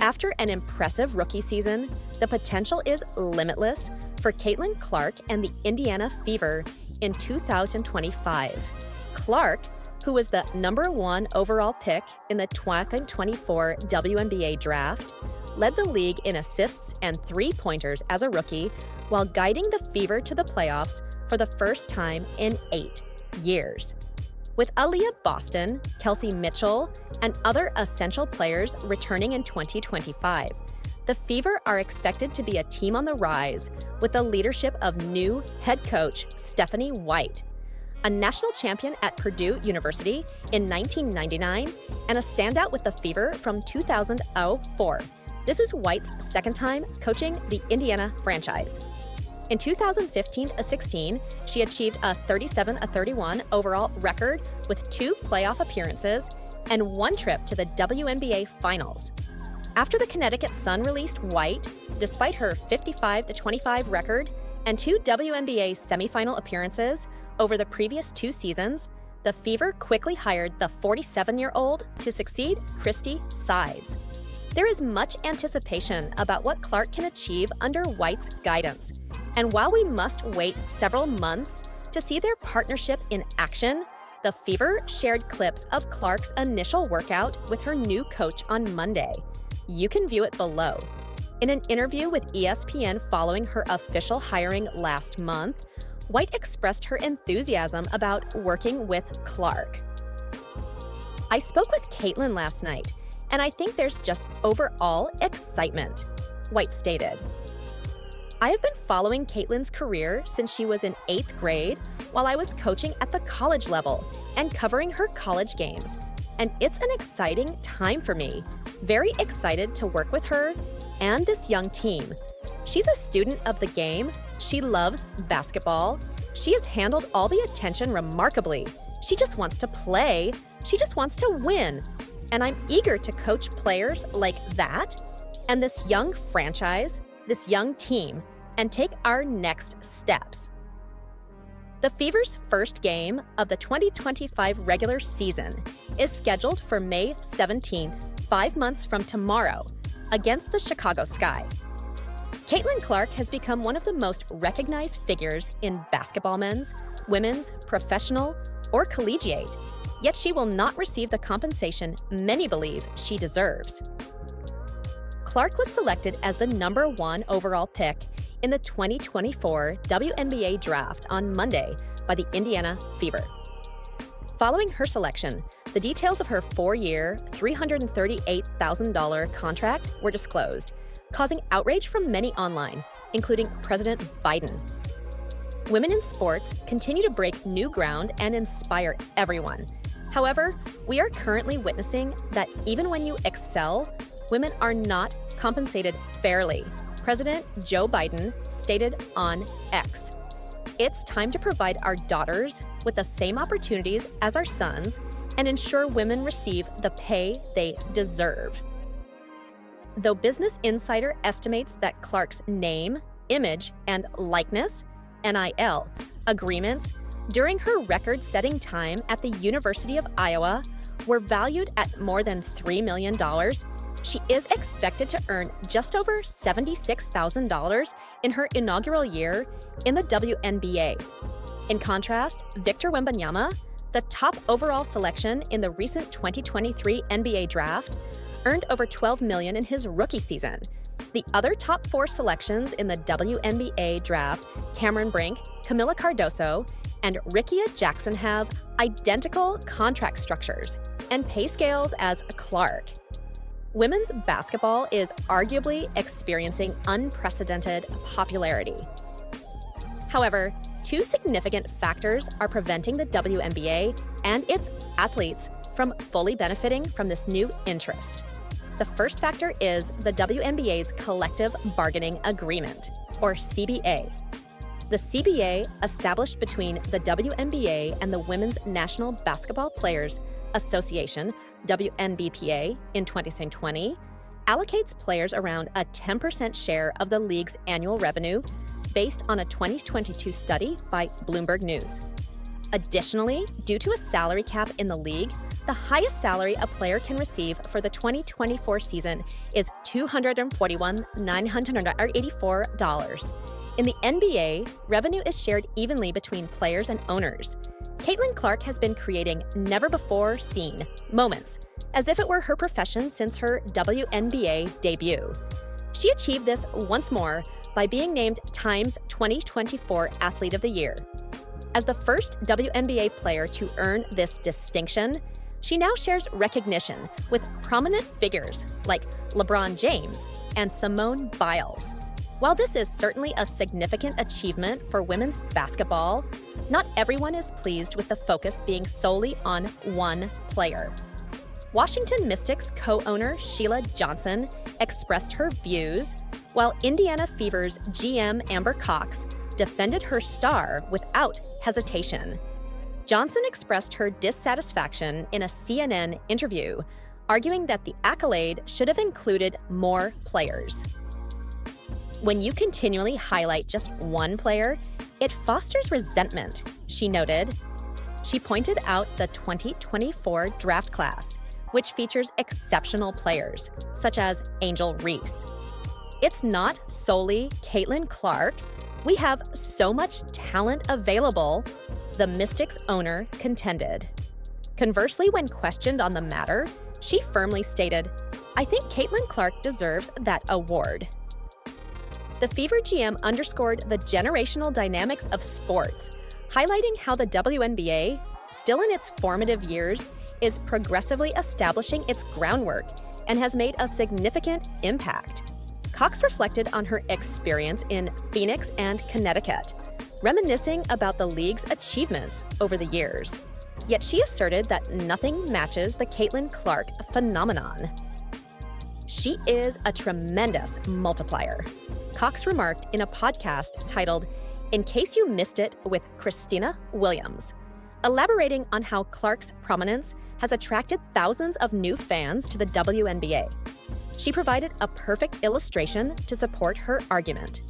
After an impressive rookie season, the potential is limitless for Caitlin Clark and the Indiana Fever in 2025. Clark, who was the #1 overall pick in the 2024 WNBA draft, led the league in assists and three-pointers as a rookie while guiding the Fever to the playoffs for the first time in 8 years. With Aliyah Boston, Kelsey Mitchell, and other essential players returning in 2025, the Fever are expected to be a team on the rise with the leadership of new head coach Stephanie White, a national champion at Purdue University in 1999 and a standout with the Fever from 2004. This is White's second time coaching the Indiana franchise. In 2015-16, she achieved a 37-31 overall record with 2 playoff appearances and 1 trip to the WNBA Finals. After the Connecticut Sun released White, despite her 55-25 record and 2 WNBA semifinal appearances over the previous 2 seasons, the Fever quickly hired the 47-year-old to succeed Christy Sides. There is much anticipation about what Clark can achieve under White's guidance. And while we must wait several months to see their partnership in action, the Fever shared clips of Clark's initial workout with her new coach on Monday. You can view it below. In an interview with ESPN following her official hiring last month, White expressed her enthusiasm about working with Clark. "I spoke with Caitlin last night, and I think there's just overall excitement," White stated. "I have been following Caitlin's career since she was in 8th grade while I was coaching at the college level and covering her college games. And it's an exciting time for me. Very excited to work with her and this young team. She's a student of the game. She loves basketball. She has handled all the attention remarkably. She just wants to play. She just wants to win. And I'm eager to coach players like that and this young franchise, this young team, and take our next steps." The Fever's first game of the 2025 regular season is scheduled for May 17th, 5 months from tomorrow, against the Chicago Sky. Caitlin Clark has become one of the most recognized figures in basketball men's, women's, professional, or collegiate, yet she will not receive the compensation many believe she deserves. Clark was selected as the #1 overall pick in the 2024 WNBA draft on Monday by the Indiana Fever. Following her selection, the details of her 4-year, $338,000 contract were disclosed, causing outrage from many online, including President Biden. Women in sports continue to break new ground and inspire everyone. However, we are currently witnessing that even when you excel, women are not compensated fairly, President Joe Biden stated on X. "It's time to provide our daughters with the same opportunities as our sons and ensure women receive the pay they deserve." Though Business Insider estimates that Clark's name, image, and likeness (NIL) agreements during her record-setting time at the University of Iowa were valued at more than $3 million, she is expected to earn just over $76,000 in her inaugural year in the WNBA. In contrast, Victor Wembanyama, the top overall selection in the recent 2023 NBA draft, earned over $12 million in his rookie season. The other top 4 selections in the WNBA draft, Cameron Brink, Camila Cardoso, and Rickea Jackson, have identical contract structures and pay scales as Clark. Women's basketball is arguably experiencing unprecedented popularity. However, 2 significant factors are preventing the WNBA and its athletes from fully benefiting from this new interest. The first factor is the WNBA's Collective Bargaining Agreement, or CBA. The CBA, established between the WNBA and the Women's National Basketball Players Association, WNBPA, in 2020, allocates players around a 10% share of the league's annual revenue based on a 2022 study by Bloomberg News. Additionally, due to a salary cap in the league, the highest salary a player can receive for the 2024 season is $241,984. In the NBA, revenue is shared evenly between players and owners. Caitlin Clark has been creating never-before-seen moments, as if it were her profession since her WNBA debut. She achieved this once more by being named Time's 2024 Athlete of the Year. As the first WNBA player to earn this distinction, she now shares recognition with prominent figures like LeBron James and Simone Biles. While this is certainly a significant achievement for women's basketball, not everyone is pleased with the focus being solely on one player. Washington Mystics co-owner Sheila Johnson expressed her views, while Indiana Fever's GM Amber Cox defended her star without hesitation. Johnson expressed her dissatisfaction in a CNN interview, arguing that the accolade should have included more players. When you continually highlight just one player, it fosters resentment, she noted. She pointed out the 2024 draft class, which features exceptional players, such as Angel Reese. It's not solely Caitlin Clark. We have so much talent available, the Mystics owner contended. Conversely, when questioned on the matter, she firmly stated, "I think Caitlin Clark deserves that award." The Fever GM underscored the generational dynamics of sports, highlighting how the WNBA, still in its formative years, is progressively establishing its groundwork and has made a significant impact. Cox reflected on her experience in Phoenix and Connecticut, reminiscing about the league's achievements over the years. Yet she asserted that nothing matches the Caitlin Clark phenomenon. "She is a tremendous multiplier," Cox remarked in a podcast titled "In Case You Missed It" with Christina Williams, elaborating on how Clark's prominence has attracted thousands of new fans to the WNBA. She provided a perfect illustration to support her argument.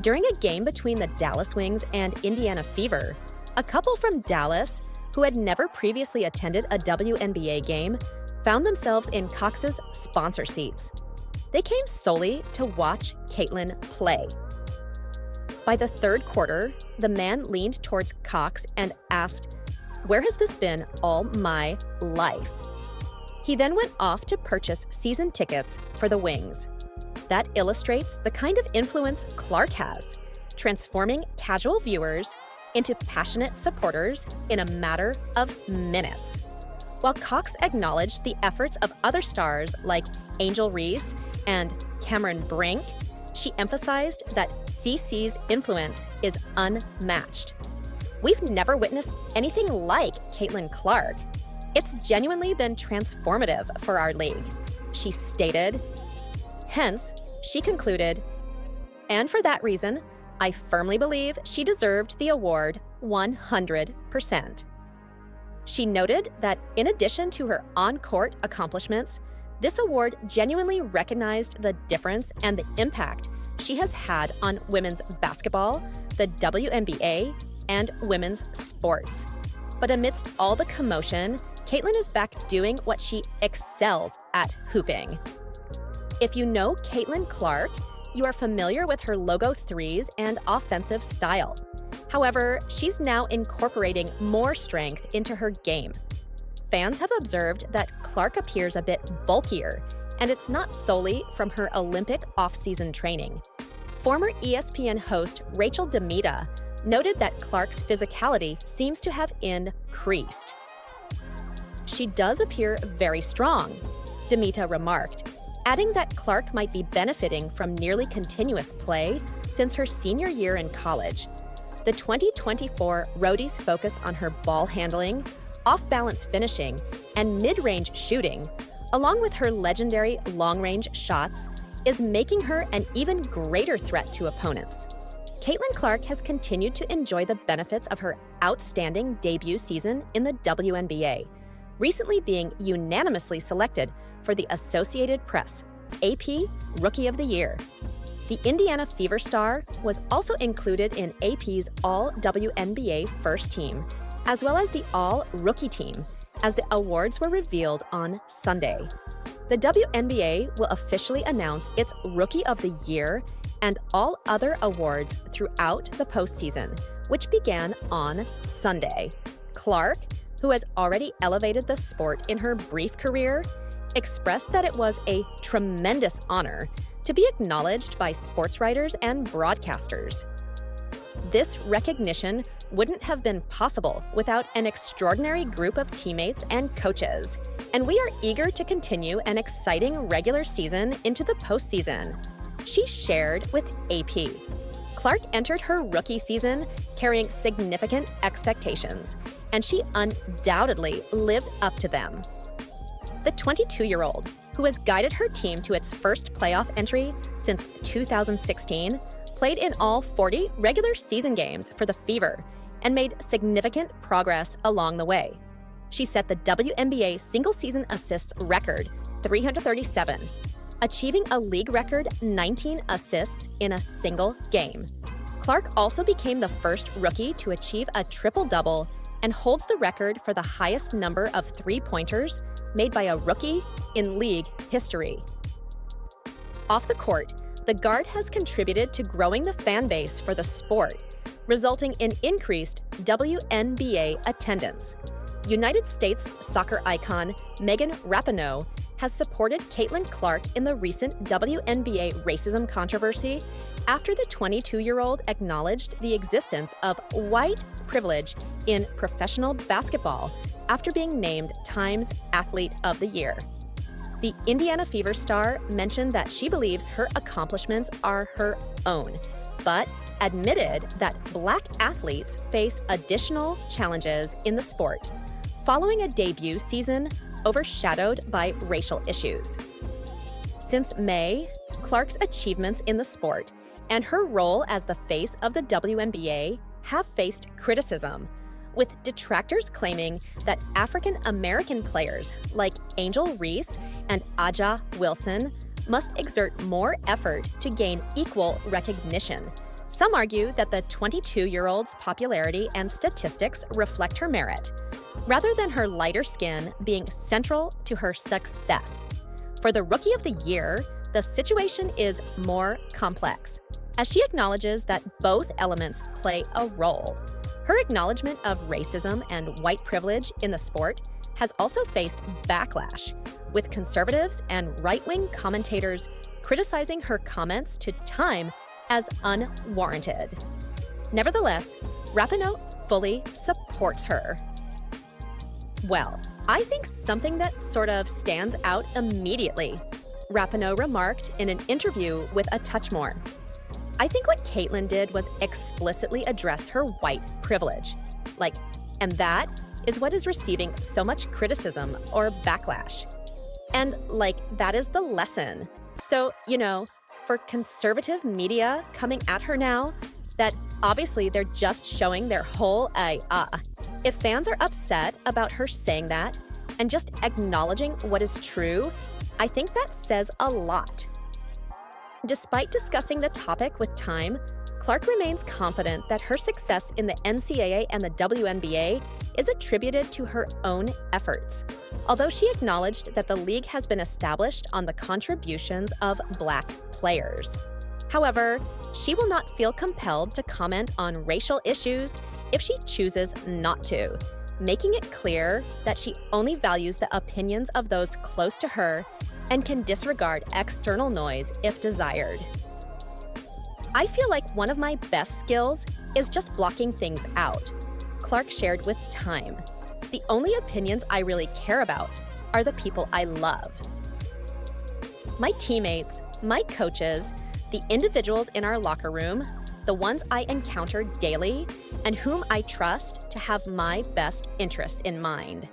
During a game between the Dallas Wings and Indiana Fever, a couple from Dallas, who had never previously attended a WNBA game, found themselves in Cox's sponsor seats. They came solely to watch Caitlin play. By the third quarter, the man leaned towards Cox and asked, "Where has this been all my life?" He then went off to purchase season tickets for the Wings. That illustrates the kind of influence Clark has, transforming casual viewers into passionate supporters in a matter of minutes. While Cox acknowledged the efforts of other stars like Angel Reese and Cameron Brink, she emphasized that CC's influence is unmatched. "We've never witnessed anything like Caitlin Clark. It's genuinely been transformative for our league," she stated. Hence, she concluded, "And for that reason, I firmly believe she deserved the award 100%. She noted that in addition to her on-court accomplishments, this award genuinely recognized the difference and the impact she has had on women's basketball, the WNBA, and women's sports. But amidst all the commotion, Caitlin is back doing what she excels at: hooping. If you know Caitlin Clark, you are familiar with her logo threes and offensive style. However, she's now incorporating more strength into her game. Fans have observed that Clark appears a bit bulkier, and it's not solely from her Olympic off-season training. Former ESPN host Rachel Demita noted that Clark's physicality seems to have increased. "She does appear very strong," Demita remarked, adding that Clark might be benefiting from nearly continuous play since her senior year in college. The 2024 Roadies' focus on her ball handling, off-balance finishing, and mid-range shooting, along with her legendary long-range shots, is making her an even greater threat to opponents. Caitlin Clark has continued to enjoy the benefits of her outstanding debut season in the WNBA, recently being unanimously selected for the Associated Press AP Rookie of the Year. The Indiana Fever star was also included in AP's All-WNBA First Team, as well as the All-Rookie Team, as the awards were revealed on Sunday. The WNBA will officially announce its Rookie of the Year and all other awards throughout the postseason, which began on Sunday. Clark, who has already elevated the sport in her brief career, expressed that it was a tremendous honor to be acknowledged by sports writers and broadcasters. This recognition wouldn't have been possible without an extraordinary group of teammates and coaches, and we are eager to continue an exciting regular season into the postseason, she shared with AP. Clark entered her rookie season carrying significant expectations, and she undoubtedly lived up to them. The 22-year-old, who has guided her team to its first playoff entry since 2016, played in all 40 regular season games for the Fever and made significant progress along the way. She set the WNBA single-season assists record, 337, achieving a league record 19 assists in a single game. Clark also became the first rookie to achieve a triple-double and holds the record for the highest number of three-pointers made by a rookie in league history. Off the court, the guard has contributed to growing the fan base for the sport, resulting in increased WNBA attendance. United States soccer icon Megan Rapinoe has supported Caitlin Clark in the recent WNBA racism controversy after the 22-year-old acknowledged the existence of white privilege in professional basketball after being named Time's Athlete of the Year. The Indiana Fever star mentioned that she believes her accomplishments are her own, but admitted that Black athletes face additional challenges in the sport, following a debut season overshadowed by racial issues. Since May, Clark's achievements in the sport and her role as the face of the WNBA have faced criticism, with detractors claiming that African American players like Angel Reese and Aja Wilson must exert more effort to gain equal recognition. Some argue that the 22-year-old's popularity and statistics reflect her merit, rather than her lighter skin being central to her success. For the Rookie of the Year, the situation is more complex, as she acknowledges that both elements play a role. Her acknowledgement of racism and white privilege in the sport has also faced backlash, with conservatives and right-wing commentators criticizing her comments to Time as unwarranted. Nevertheless, Rapinoe fully supports her. Well, I think something that sort of stands out immediately, Rapinoe remarked in an interview with A Touch More. I think what Caitlin did was explicitly address her white privilege. And that is what is receiving so much criticism or backlash. And that is the lesson. So, for conservative media coming at her now, that obviously they're just showing their whole If fans are upset about her saying that and just acknowledging what is true, I think that says a lot. Despite discussing the topic with Time, Clark remains confident that her success in the NCAA and the WNBA is attributed to her own efforts, although she acknowledged that the league has been established on the contributions of Black players. However, she will not feel compelled to comment on racial issues if she chooses not to, making it clear that she only values the opinions of those close to her and can disregard external noise if desired. I feel like one of my best skills is just blocking things out, Clark shared with Time. The only opinions I really care about are the people I love. My teammates, my coaches, the individuals in our locker room, the ones I encounter daily, and whom I trust to have my best interests in mind.